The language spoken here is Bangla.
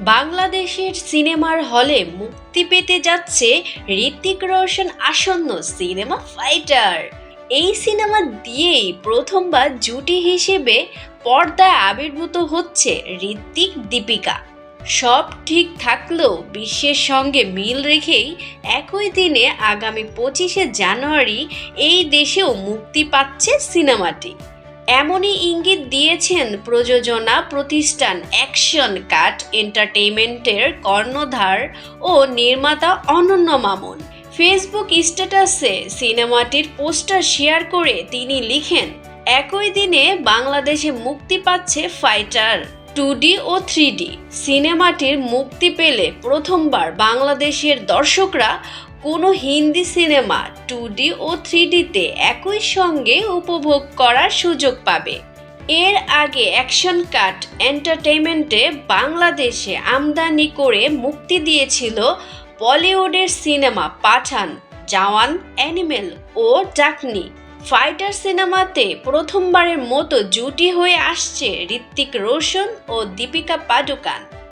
বাংলাদেশের সিনেমার হলে মুক্তি পেতে যাচ্ছে ঋত্বিক রোশন আসন্ন সিনেমা ফাইটার। এই সিনেমা দিয়েই প্রথমবার জুটি হিসেবে পর্দায় আবির্ভূত হচ্ছে ঋত্বিক দীপিকা। সব ঠিক থাকলেও বিশ্বের সঙ্গে মিল রেখেই একই দিনে আগামী 25শে জানুয়ারি এই দেশেও মুক্তি পাচ্ছে সিনেমাটি। এমনই ইঙ্গিত দিয়েছেন প্রযোজনা প্রতিষ্ঠান অ্যাকশন কাট এন্টারটেইনমেন্টের কর্ণধার ও নির্মাতা অনন্য মামুন। ফেসবুক স্ট্যাটাসে সিনেমাটির পোস্টার শেয়ার করে তিনি লিখেন, একই দিনে বাংলাদেশে মুক্তি পাচ্ছে ফাইটার 2D ও 3D। সিনেমাটির মুক্তি পেলে প্রথমবার বাংলাদেশের দর্শকরা কোনো হিন্দি সিনেমা 2D ও 3Dতে একই সঙ্গে উপভোগ করার সুযোগ পাবে। এর আগে অ্যাকশন কাট এন্টারটেইনমেন্টে বাংলাদেশে আমদানি করে মুক্তি দিয়েছিল বলিউডের সিনেমা পাঠান, জওয়ান, অ্যানিমেল ও ডাকনি। ফাইটার সিনেমাতে প্রথমবারের মতো জুটি হয়ে আসছে ঋত্বিক রোশন ও দীপিকা পাডুকোন।